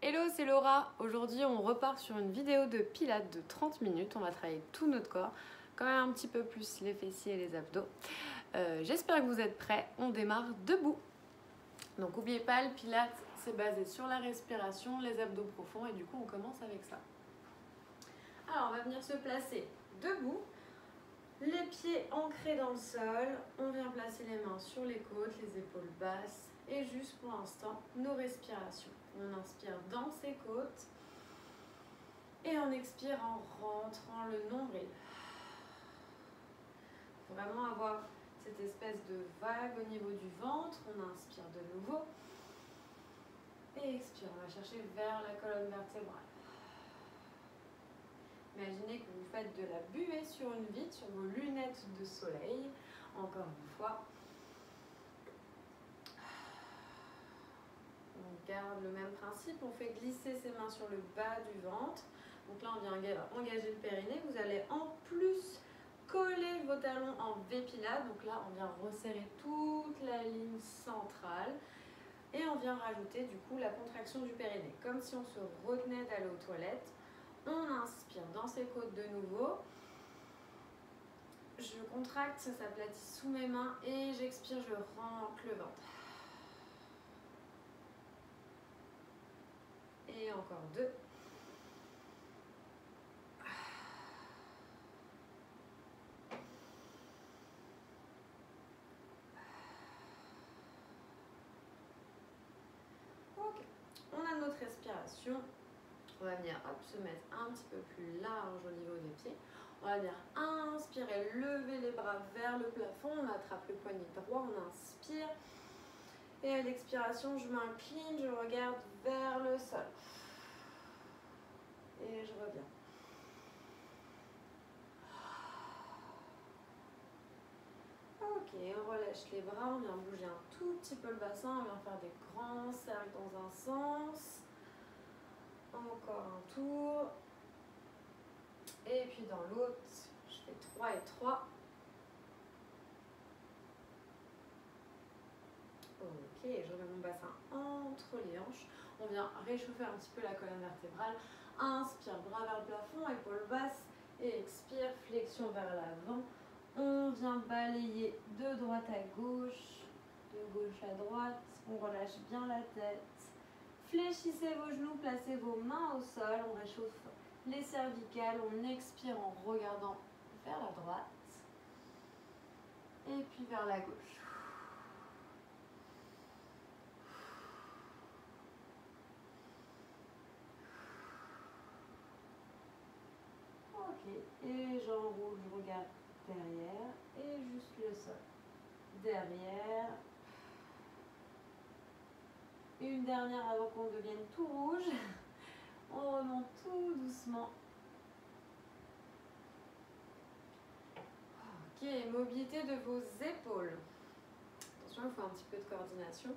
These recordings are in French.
Hello, c'est Laura. Aujourd'hui, on repart sur une vidéo de pilates de 30 minutes. On va travailler tout notre corps, quand même un petit peu plus les fessiers et les abdos. J'espère que vous êtes prêts. On démarre debout. Donc, n'oubliez pas, le pilates, c'est basé sur la respiration, les abdos profonds et du coup, on commence avec ça. Alors, on va venir se placer debout, les pieds ancrés dans le sol. On vient placer les mains sur les côtes, les épaules basses et juste pour l'instant, nos respirations. On inspire dans ses côtes et on expire en rentrant le nombril. Vraiment avoir cette espèce de vague au niveau du ventre. On inspire de nouveau et expire. On va chercher vers la colonne vertébrale. Imaginez que vous faites de la buée sur une vitre, sur vos lunettes de soleil. Encore une fois. On garde le même principe, on fait glisser ses mains sur le bas du ventre. Donc là, on vient engager le périnée. Vous allez en plus coller vos talons en V-pilate. Donc là, on vient resserrer toute la ligne centrale. Et on vient rajouter du coup la contraction du périnée. Comme si on se retenait d'aller aux toilettes. On inspire dans ses côtes de nouveau. Je contracte, ça s'aplatit sous mes mains. Et j'expire, je rentre le ventre. Et encore deux. Ok. On a notre respiration. On va venir se mettre un petit peu plus large au niveau des pieds. On va venir inspirer, lever les bras vers le plafond. On attrape le poignet droit, on inspire. Et à l'expiration, je m'incline, je regarde vers le sol. Et je reviens. Ok, on relâche les bras, on vient bouger un tout petit peu le bassin, on vient faire des grands cercles dans un sens. Encore un tour. Et puis dans l'autre, je fais 3 et 3. Ok, je remets mon bassin entre les hanches. On vient réchauffer un petit peu la colonne vertébrale. Inspire, bras vers le plafond, épaules basses. Et expire, flexion vers l'avant. On vient balayer de droite à gauche, de gauche à droite. On relâche bien la tête. Fléchissez vos genoux, placez vos mains au sol. On réchauffe les cervicales. On expire en regardant vers la droite. Et puis vers la gauche. Ok, et j'enroule, je regarde derrière et juste le sol. Derrière. Une dernière avant qu'on devienne tout rouge. On remonte tout doucement. Ok, mobilité de vos épaules. Attention, il faut un petit peu de coordination.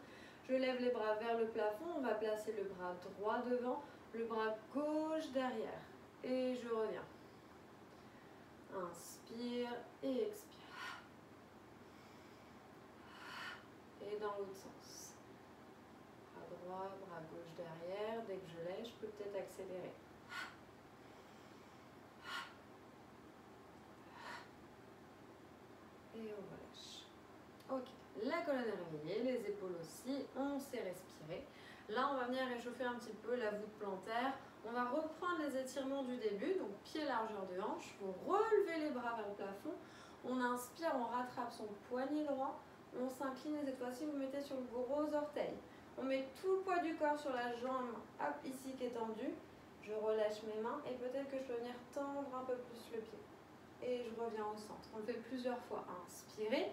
Je lève les bras vers le plafond. On va placer le bras droit devant, le bras gauche derrière. Et je reviens. Inspire et expire. Et dans l'autre sens. Bras droit, bras gauche derrière. Dès que je lève, je peux peut-être accélérer. Et on relâche. Ok, la colonne est réveillée, les épaules aussi, on s'est respiré. Là, on va venir réchauffer un petit peu la voûte plantaire. On va reprendre les étirements du début, donc pied largeur de hanche. Vous relevez les bras vers le plafond. On inspire, on rattrape son poignet droit. On s'incline et cette fois-ci, vous mettez sur le gros orteil. On met tout le poids du corps sur la jambe, hop, ici qui est tendue. Je relâche mes mains et peut-être que je peux venir tendre un peu plus le pied. Et je reviens au centre. On le fait plusieurs fois. Inspirez.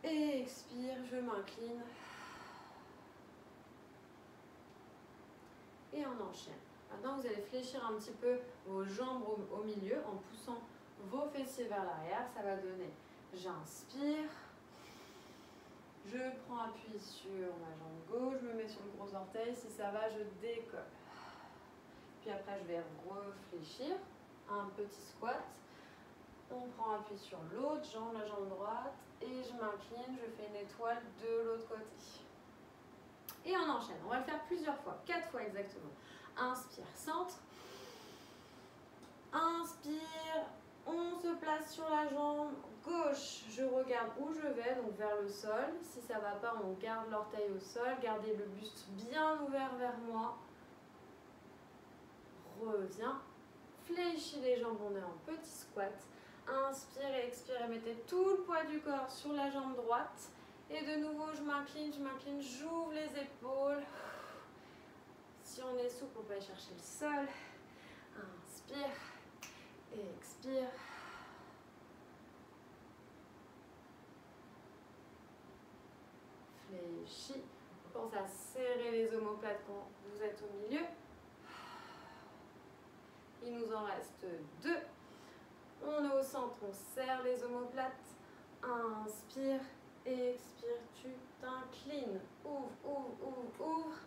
Et expire, je m'incline. Et on enchaîne. Maintenant, vous allez fléchir un petit peu vos jambes au milieu en poussant vos fessiers vers l'arrière. Ça va donner, j'inspire. Je prends appui sur ma jambe gauche, je me mets sur le gros orteil. Si ça va, je décolle. Puis après, je vais réfléchir. Un petit squat. On prend appui sur l'autre jambe, la jambe droite. Et je m'incline, je fais une étoile de l'autre côté. Et on enchaîne. On va le faire plusieurs fois, 4 fois exactement. Inspire, centre. Inspire, on se place sur la jambe gauche. Je regarde où je vais, donc vers le sol. Si ça ne va pas, on garde l'orteil au sol. Gardez le buste bien ouvert vers moi. Reviens. Fléchis les jambes, on est en petit squat. Inspirez, expirez, mettez tout le poids du corps sur la jambe droite. Et de nouveau, je m'incline, j'ouvre les épaules. Si on est souple, on peut aller chercher le sol. Inspire, expire. Fléchis. Pense à serrer les omoplates quand vous êtes au milieu. Il nous en reste 2. On est au centre, on serre les omoplates. Inspire, expire, tu t'inclines. Ouvre, ouvre, ouvre, ouvre.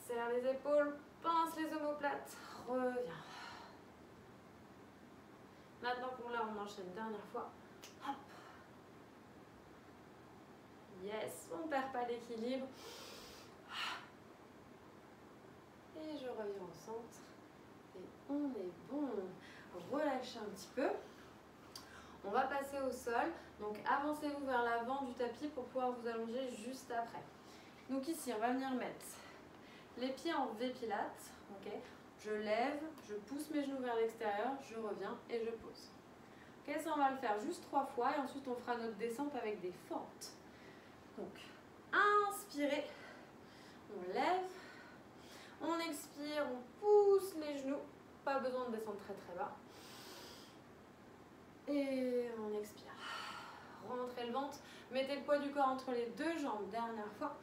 Serre les épaules, pince les omoplates. Reviens. Maintenant qu'on l'a, on enchaîne une dernière fois. Hop. Yes, on ne perd pas l'équilibre. Et je reviens au centre. Et on est bon. Relâchez un petit peu. On va passer au sol. Donc avancez-vous vers l'avant du tapis pour pouvoir vous allonger juste après. Donc ici, on va venir mettre les pieds en V pilates. Okay. Je lève, je pousse mes genoux vers l'extérieur, je reviens et je pose. Okay, ça, on va le faire juste 3 fois et ensuite on fera notre descente avec des fentes. Donc, inspirez, on lève, on expire, on pousse les genoux, pas besoin de descendre très très bas. Et on expire. Rentrez le ventre, mettez le poids du corps entre les 2 jambes, dernière fois.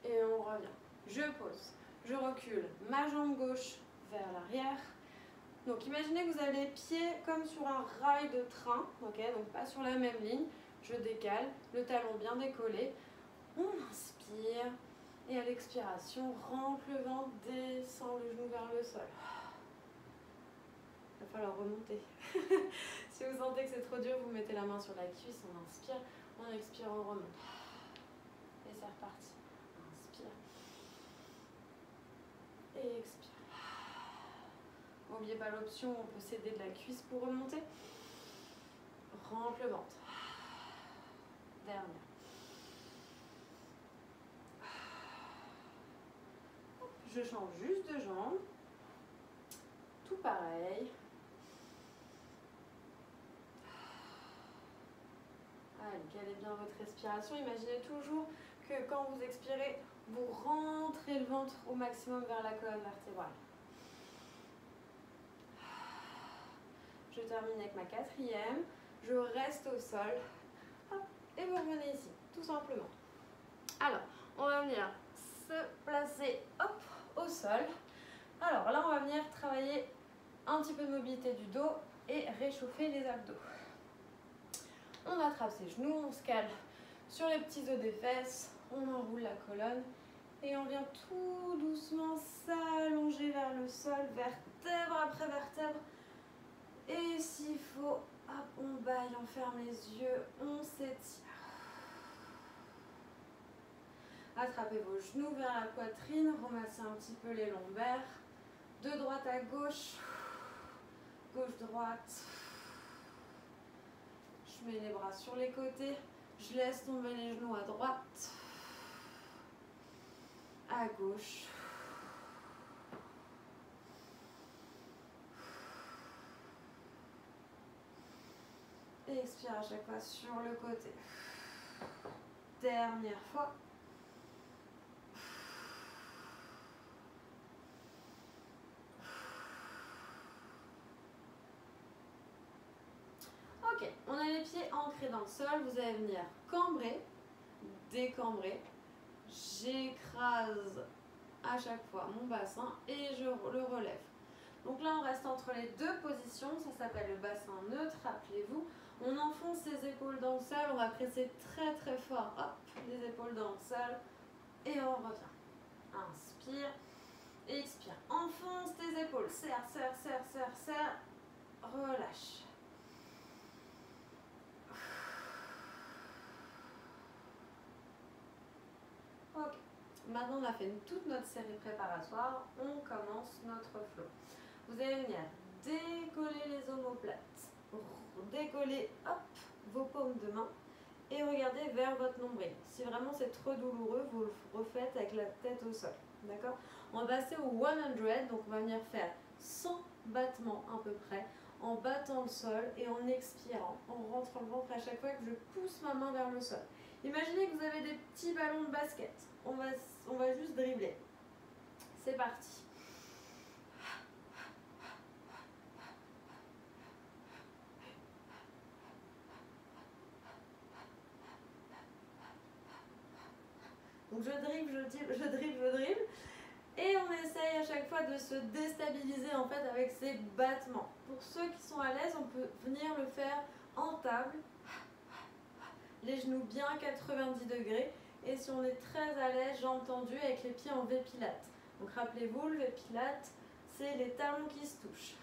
Et on revient. Je pose, je recule ma jambe gauche vers l'arrière. Donc imaginez que vous avez les pieds comme sur un rail de train, okay, donc pas sur la même ligne. Je décale, le talon bien décollé. On inspire et à l'expiration, rentre le ventre, descend le genou vers le sol. Il va falloir remonter. Si vous sentez que c'est trop dur, vous mettez la main sur la cuisse, on inspire, on expire, on remonte. Et c'est reparti. Inspire. Et expire. N'oubliez pas l'option, on peut s'aider de la cuisse pour remonter. Rentre le ventre. Dernière. Je change juste de jambe. Tout pareil. Allez, calez bien votre respiration. Imaginez toujours que quand vous expirez, vous rentrez le ventre au maximum vers la colonne vertébrale. Je termine avec ma 4e. Je reste au sol. Hop, et vous revenez ici, tout simplement. Alors, on va venir se placer hop, au sol. Alors là, on va venir travailler un petit peu de mobilité du dos et réchauffer les abdos. On attrape ses genoux, on se cale sur les petits os des fesses, on enroule la colonne et on vient tout doucement s'allonger vers le sol, vertèbre après vertèbre. Et s'il faut, hop, on baille, on ferme les yeux, on s'étire. Attrapez vos genoux vers la poitrine, ramassez un petit peu les lombaires. De droite à gauche, gauche-droite. Je mets les bras sur les côtés, je laisse tomber les genoux à droite, à gauche. Et expire à chaque fois sur le côté. Dernière fois. Ok, on a les pieds ancrés dans le sol. Vous allez venir cambrer, décambrer. J'écrase à chaque fois mon bassin et je le relève. Donc là, on reste entre les 2 positions. Ça s'appelle le bassin neutre, rappelez-vous. On enfonce les épaules dans le sol. On va presser très très fort. Hop, les épaules dans le sol. Et on revient. Inspire. Expire. Enfonce tes épaules. Serre, serre, serre, serre, serre. Relâche. Maintenant, on a fait toute notre série préparatoire. On commence notre flow. Vous allez venir décoller les omoplates, décoller hop, vos paumes de main et regardez vers votre nombril. Si vraiment c'est trop douloureux, vous le refaites avec la tête au sol. D'accord? On va passer au 100, donc on va venir faire 100 battements à peu près, en battant le sol et en expirant, en rentrant le ventre à chaque fois que je pousse ma main vers le sol. Imaginez que vous avez des petits ballons de basket. On va juste dribbler. C'est parti. Donc je dribble. Et on essaye à chaque fois de se déstabiliser en fait avec ces battements. Pour ceux qui sont à l'aise, on peut venir le faire en table. Les genoux bien 90 degrés. Et si on est très à l'aise, jambes tendues avec les pieds en V-pilate. Donc rappelez-vous, le V-pilate, c'est les talons qui se touchent.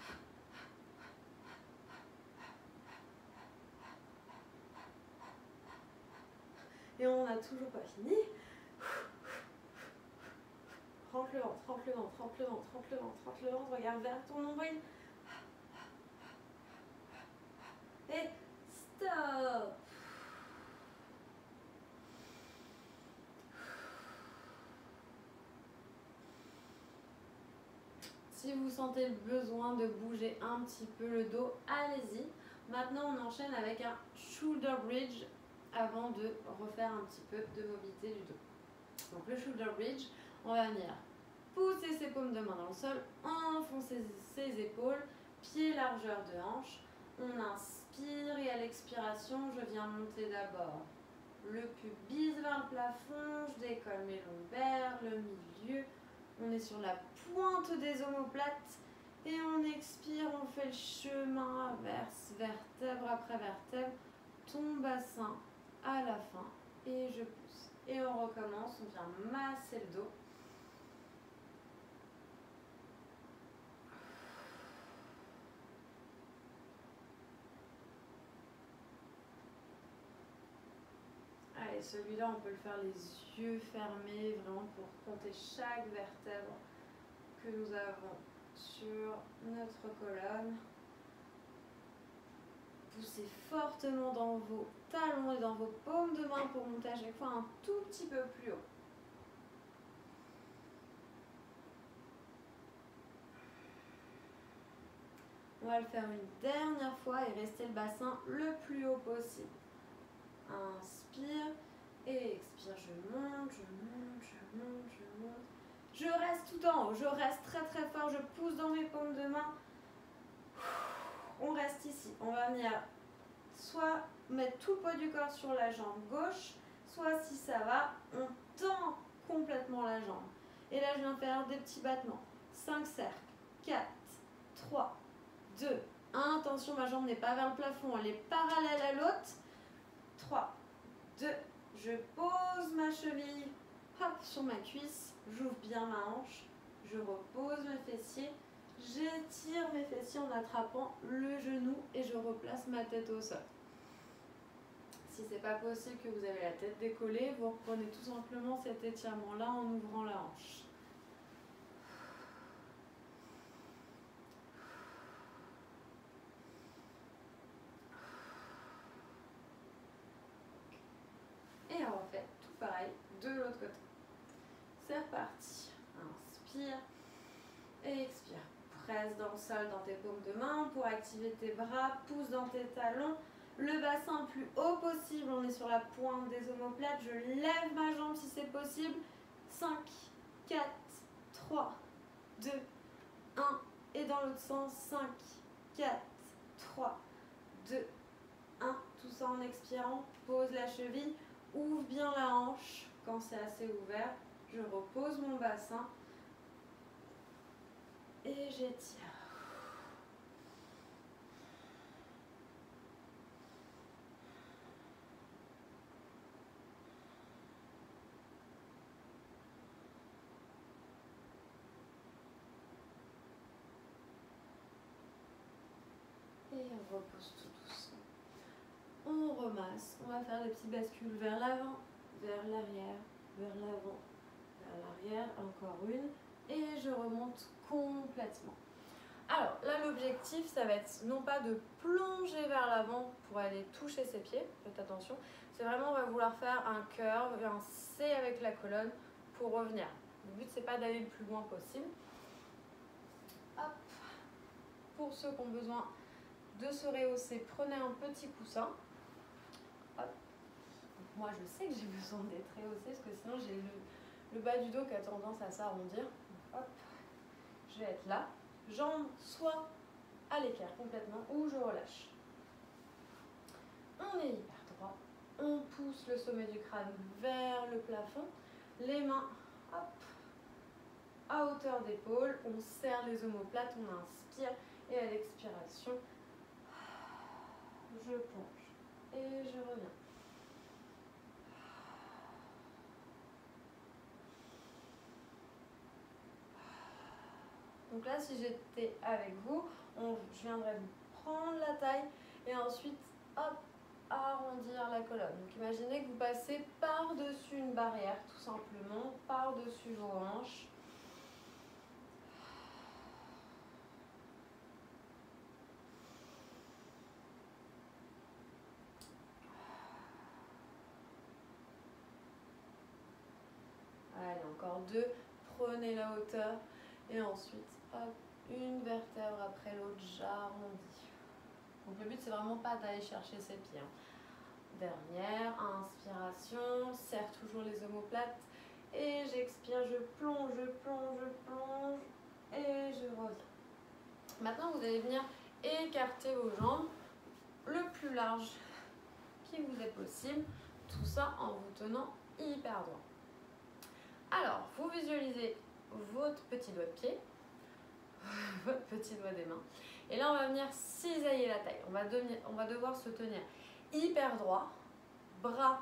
Et on n'a toujours pas fini. Rentre le ventre, rentre le ventre, rentre le ventre, rentre le ventre, rentre le ventre, regarde vers ton nombril. Et stop. Si vous sentez le besoin de bouger un petit peu le dos, allez-y. Maintenant, on enchaîne avec un shoulder bridge avant de refaire un petit peu de mobilité du dos. Donc le shoulder bridge, on va venir pousser ses paumes de main dans le sol, enfoncer ses épaules, pieds largeur de hanche. On inspire et à l'expiration, je viens monter d'abord le pubis vers le plafond, je décolle mes lombaires, le milieu. On est sur la pointe des omoplates et on expire, on fait le chemin inverse, vertèbre après vertèbre, ton bassin à la fin et je pousse. Et on recommence, on vient masser le dos. Allez, celui-là, on peut le faire les yeux fermés, vraiment pour compter chaque vertèbre que nous avons sur notre colonne. Poussez fortement dans vos talons et dans vos paumes de main pour monter à chaque fois un tout petit peu plus haut. On va le faire une dernière fois et rester le bassin le plus haut possible. Inspire et expire. Je monte, je monte, je monte, je monte. Je reste tout en haut, je reste très très fort, je pousse dans mes paumes de main. On reste ici. On va venir soit mettre tout le poids du corps sur la jambe gauche, soit si ça va, on tend complètement la jambe. Et là, je viens faire des petits battements. 5 cercles, 4, 3, 2, 1. Attention, ma jambe n'est pas vers le plafond, elle est parallèle à l'autre. 3, 2, je pose ma cheville, hop, sur ma cuisse, j'ouvre bien ma hanche, je repose mes fessiers, j'étire mes fessiers en attrapant le genou et je replace ma tête au sol. Si ce n'est pas possible que vous avez la tête décollée, vous reprenez tout simplement cet étirement-là en ouvrant la hanche. Et on refait tout pareil de l'autre côté. C'est reparti. Inspire et expire. Presse dans le sol, dans tes paumes de main pour activer tes bras. Pousse dans tes talons. Le bassin le plus haut possible. On est sur la pointe des omoplates. Je lève ma jambe si c'est possible. 5, 4, 3, 2, 1. Et dans l'autre sens. 5, 4, 3, 2, 1. Tout ça en expirant. Pose la cheville. Ouvre bien la hanche quand c'est assez ouvert. Je repose mon bassin et j'étire. Et on repose tout doucement. On remasse. On va faire des petits bascules vers l'avant, vers l'arrière, vers l'avant, vers l'arrière, encore une, et je remonte complètement. Alors là, l'objectif, ça va être non pas de plonger vers l'avant pour aller toucher ses pieds, faites attention, c'est vraiment, on va vouloir faire un curve, un C avec la colonne pour revenir. Le but, c'est pas d'aller le plus loin possible. Hop. Pour ceux qui ont besoin de se rehausser, prenez un petit coussin. Hop. Moi, je sais que j'ai besoin d'être rehaussée parce que sinon, j'ai le bas du dos qui a tendance à s'arrondir. Hop. Je vais être là. Jambes soit à l'écart complètement ou je relâche. On est hyper droit. On pousse le sommet du crâne vers le plafond. Les mains, hop, à hauteur d'épaule. On serre les omoplates, on inspire et à l'expiration, je plonge et je reviens. Donc là, si j'étais avec vous, je viendrais vous prendre la taille et ensuite, hop, arrondir la colonne. Donc imaginez que vous passez par-dessus une barrière, tout simplement, par-dessus vos hanches. Allez, encore deux. Prenez la hauteur et ensuite, hop, une vertèbre après l'autre, j'arrondis. Donc le but, c'est vraiment pas d'aller chercher ses pieds. Dernière inspiration, serre toujours les omoplates et j'expire, je plonge, je plonge, je plonge et je reviens. Maintenant, vous allez venir écarter vos jambes le plus large qui vous est possible, tout ça en vous tenant hyper droit. Alors, vous visualisez votre petit doigt de pied, votre petit doigt des mains, et là on va venir cisailler la taille. On va devoir se tenir hyper droit, bras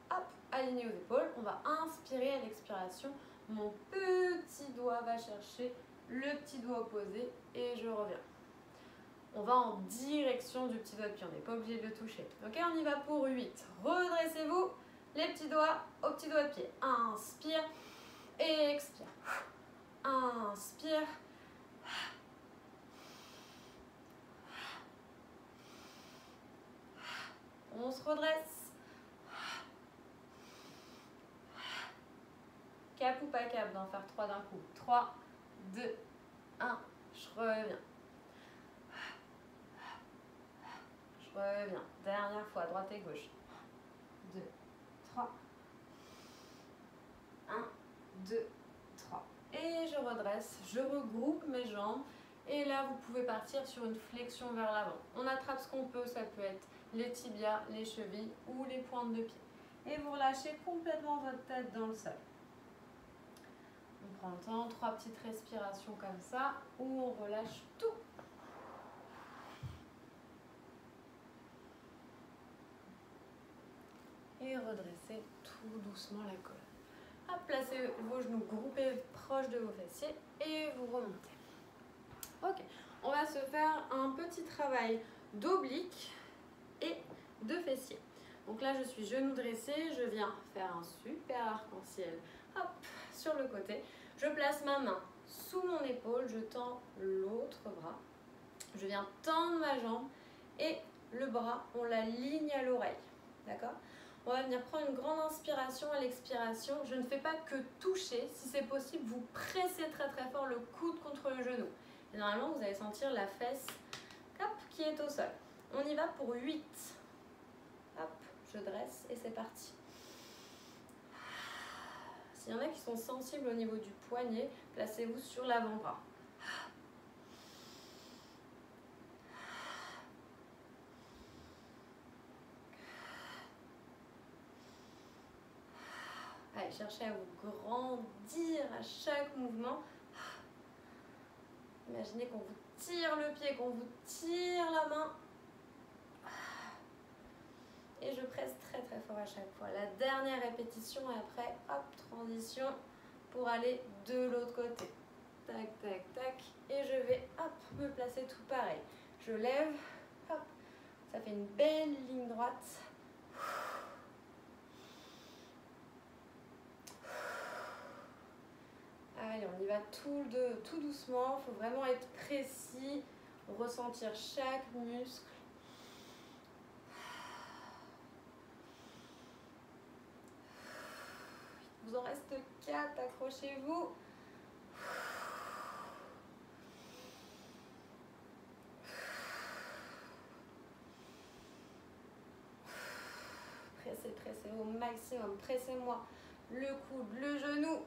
hop, alignés aux épaules. On va inspirer à l'expiration. Mon petit doigt va chercher le petit doigt opposé et je reviens. On va en direction du petit doigt de pied, on n'est pas obligé de le toucher. Ok, on y va pour 8. Redressez-vous, les petits doigts au petit doigt de pied. Inspire et expire. Inspire. On se redresse. Cap ou pas cap d'en faire 3 d'un coup. 3, 2, 1, je reviens. Je reviens. Dernière fois, droite et gauche. 2, 3. 1, 2, 3. Et je redresse. Je regroupe mes jambes. Et là, vous pouvez partir sur une flexion vers l'avant. On attrape ce qu'on peut. Ça peut être les tibias, les chevilles ou les pointes de pied. Et vous relâchez complètement votre tête dans le sol. On prend le temps, 3 petites respirations comme ça, où on relâche tout. Et redressez tout doucement la colonne. Hop, placez vos genoux groupés proches de vos fessiers et vous remontez. Ok, on va se faire un petit travail d'oblique et de fessier. Donc là, je suis genou dressé, je viens faire un super arc-en-ciel. Hop, sur le côté. Je place ma main sous mon épaule, je tends l'autre bras. Je viens tendre ma jambe et le bras, on l'aligne à l'oreille. D'accord ? On va venir prendre une grande inspiration à l'expiration. Je ne fais pas que toucher. Si c'est possible, vous pressez très très fort le coude contre le genou. Et normalement, vous allez sentir la fesse hop, qui est au sol. On y va pour 8. Hop, je dresse et c'est parti. S'il y en a qui sont sensibles au niveau du poignet, placez-vous sur l'avant-bras. Allez, cherchez à vous grandir à chaque mouvement. Imaginez qu'on vous tire le pied, qu'on vous tire la main. Et je presse très très fort à chaque fois. La dernière répétition et après, hop, transition pour aller de l'autre côté. Tac, tac, tac. Et je vais, hop, me placer tout pareil. Je lève, hop. Ça fait une belle ligne droite. va tout doucement. Il faut vraiment être précis, ressentir chaque muscle. Il vous en reste 4, accrochez-vous. Pressez, pressez au maximum. Pressez-moi le coude, le genou.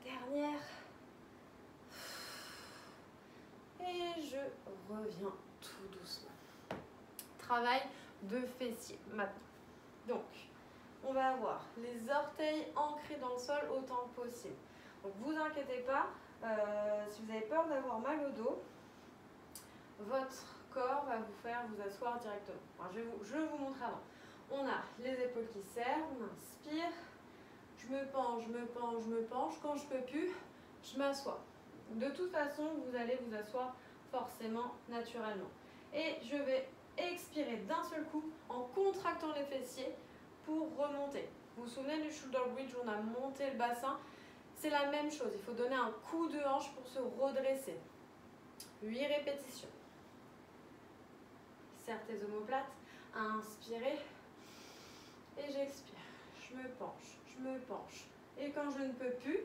Dernière. Et je reviens tout doucement. Travail de fessier maintenant. Donc, on va avoir les orteils ancrés dans le sol autant que possible. Donc, vous inquiétez pas, si vous avez peur d'avoir mal au dos, votre corps va vous faire vous asseoir directement. Alors, je vous montre avant. On a les épaules qui serrent, on inspire, je me penche, je me penche, je me penche. Quand je peux plus, je m'assois. De toute façon, vous allez vous asseoir forcément naturellement. Et je vais expirer d'un seul coup en contractant les fessiers pour remonter. Vous vous souvenez du shoulder bridge où on a monté le bassin? C'est la même chose, il faut donner un coup de hanche pour se redresser. 8 répétitions. Serre tes omoplates, inspirez et j'expire. Je me penche, je me penche. Et quand je ne peux plus,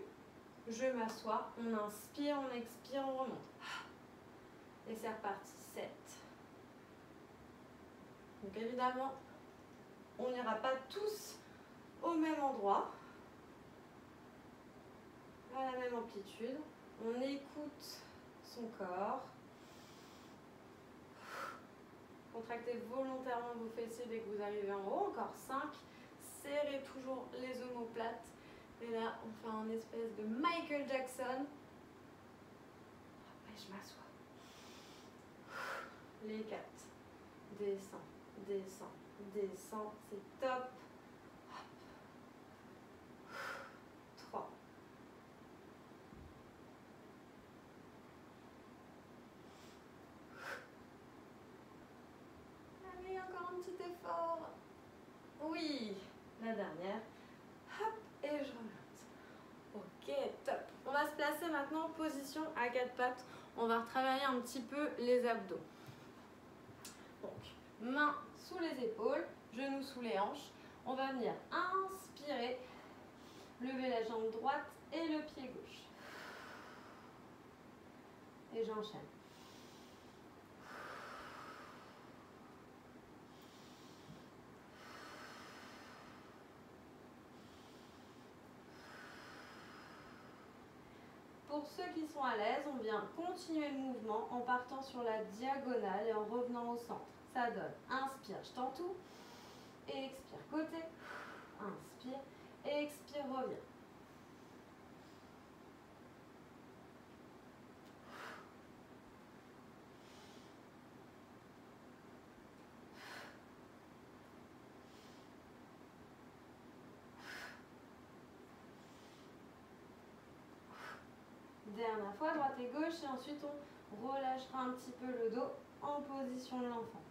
je m'assois, on inspire, on expire, on remonte. Et c'est reparti, 7. Donc évidemment, on n'ira pas tous au même endroit, à la même amplitude. On écoute son corps. Contractez volontairement vos fessiers dès que vous arrivez en haut. Encore 5. Serrez toujours les omoplates. Et là, on fait un espèce de Michael Jackson. Et je m'assois. Les 4. Descends, descends, descends. C'est top. 3. Allez, encore un petit effort. Oui, la dernière. Hop, et je remonte. Ok, top. On va se placer maintenant en position à 4 pattes. On va retravailler un petit peu les abdos. Donc, mains sous les épaules, genoux sous les hanches. On va venir inspirer, lever la jambe droite et le pied gauche. Et j'enchaîne. Pour ceux qui sont à l'aise, on vient continuer le mouvement en partant sur la diagonale et en revenant au centre. Ça donne, inspire, je tends tout, et expire, côté, inspire, et expire, reviens. Dernière fois, droite et gauche, et ensuite on relâchera un petit peu le dos en position de l'enfant.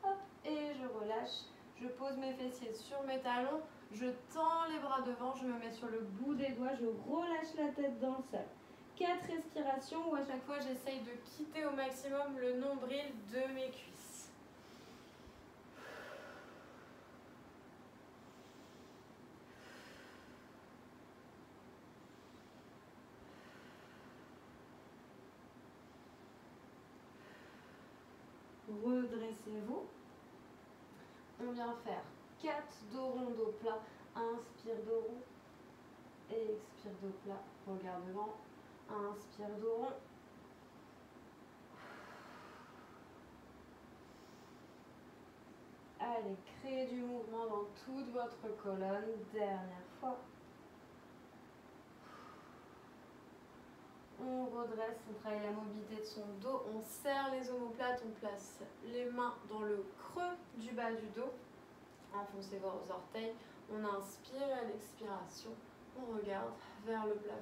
Hop, et je relâche, je pose mes fessiers sur mes talons, je tends les bras devant, je me mets sur le bout des doigts, je relâche la tête dans le sol. 4 respirations où à chaque fois j'essaye de quitter au maximum le nombril de mes cuisses. Redressez-vous. On vient faire 4 dos ronds, dos plat. Inspire, dos rond. Et expire, dos plat. Regarde devant. Inspire, dos rond. Allez, créez du mouvement dans toute votre colonne. Dernière fois. On redresse, on travaille la mobilité de son dos, on serre les omoplates, on place les mains dans le creux du bas du dos. Enfoncez vos orteils, on inspire à l'expiration, on regarde vers le plafond.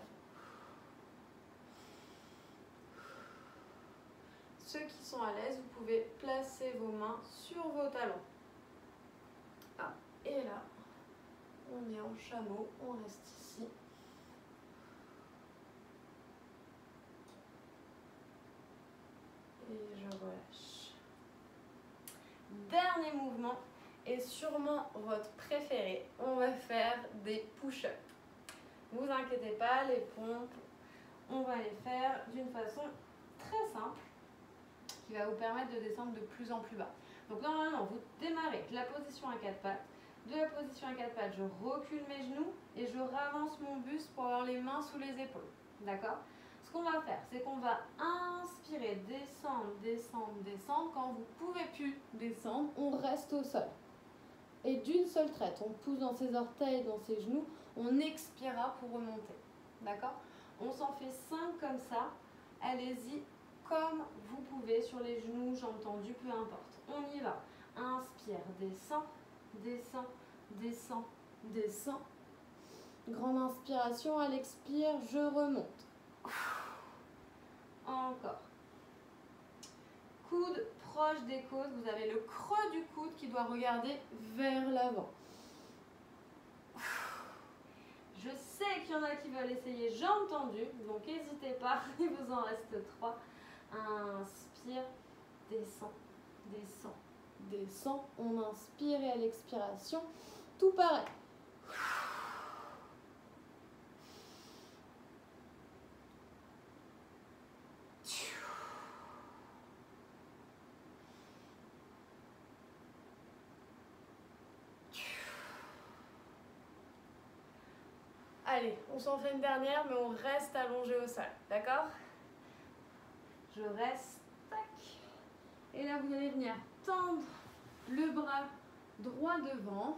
Ceux qui sont à l'aise, vous pouvez placer vos mains sur vos talons. Ah, et là, On est en chameau, on reste ici. Et je relâche. Dernier mouvement, et sûrement votre préféré, on va faire des push-ups. Ne vous inquiétez pas, les pompes, on va les faire d'une façon très simple qui va vous permettre de descendre de plus en plus bas. Donc normalement, vous démarrez de la position à quatre pattes. De la position à quatre pattes, je recule mes genoux et je ravance mon buste pour avoir les mains sous les épaules. D'accord ? Ce qu'on va faire, c'est qu'on va inspirer, descendre, descendre, descendre. Quand vous ne pouvez plus descendre, on reste au sol. Et d'une seule traite, on pousse dans ses orteils, dans ses genoux, on expirera pour remonter. D'accord ? On s'en fait 5 comme ça. Allez-y comme vous pouvez, sur les genoux, jambes tendues, peu importe. On y va. Inspire, descend, descend, descend, descend. Grande inspiration, à l'expire, je remonte. Encore. Coude proche des côtes, vous avez le creux du coude qui doit regarder vers l'avant. Je sais qu'il y en a qui veulent essayer jambes tendues, donc n'hésitez pas, il vous en reste 3. Inspire, descend, descend, descend. On inspire et à l'expiration, tout pareil. Allez, on s'en fait une dernière, mais on reste allongé au sol, d'accord? Je reste, tac. Et là, vous allez venir tendre le bras droit devant,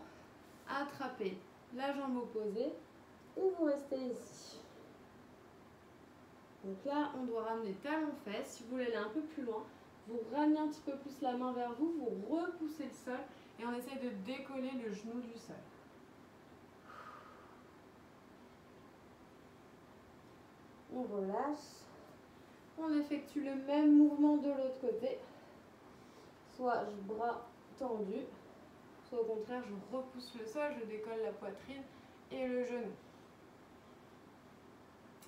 attraper la jambe opposée, et vous restez ici. Donc là, on doit ramener talon-fesse. Si vous voulez aller un peu plus loin, vous ramenez un petit peu plus la main vers vous, vous repoussez le sol, et on essaie de décoller le genou du sol. On relâche. On effectue le même mouvement de l'autre côté. Soit bras tendus, soit au contraire, je repousse le sol, je décolle la poitrine et le genou.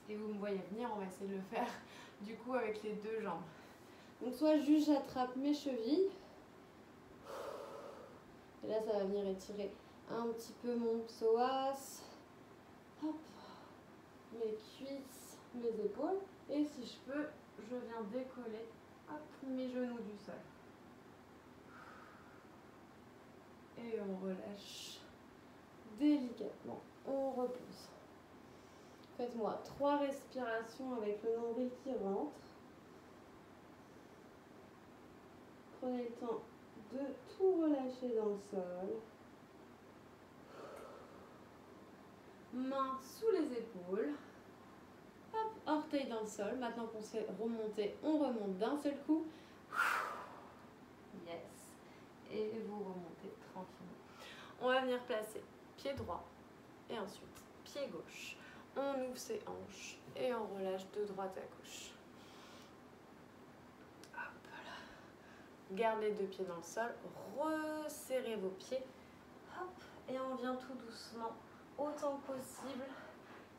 Et vous me voyez venir, on va essayer de le faire du coup avec les deux jambes. Donc soit juste j'attrape mes chevilles. Et là, ça va venir étirer un petit peu mon psoas. Hop. Mes cuisses, mes épaules. Et si je peux, je viens décoller hop, mes genoux du sol. Et on relâche délicatement. On repousse. Faites-moi 3 respirations avec le nombril qui rentre. Prenez le temps de tout relâcher dans le sol. Mains sous les épaules. Hop, orteils dans le sol. Maintenant qu'on s'est remonté, on remonte d'un seul coup. Yes. Et vous remontez tranquillement. On va venir placer pied droit et ensuite pied gauche. On ouvre ses hanches et on relâche de droite à gauche. Hop là. Gardez les 2 pieds dans le sol. Resserrez vos pieds. Hop. Et on vient tout doucement, autant que possible.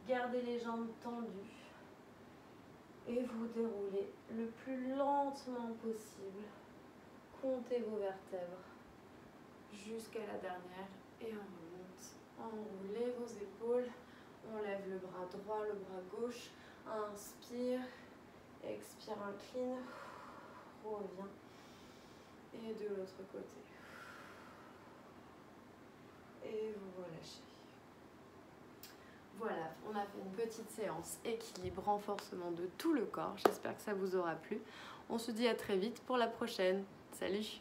Gardez les jambes tendues. Et vous déroulez le plus lentement possible. Comptez vos vertèbres jusqu'à la dernière. Et on remonte. Enroulez vos épaules. On lève le bras droit, le bras gauche. Inspire. Expire, incline. Revient. Et de l'autre côté. Et vous relâchez. Voilà, on a fait une petite séance équilibre, renforcement de tout le corps. J'espère que ça vous aura plu. On se dit à très vite pour la prochaine. Salut!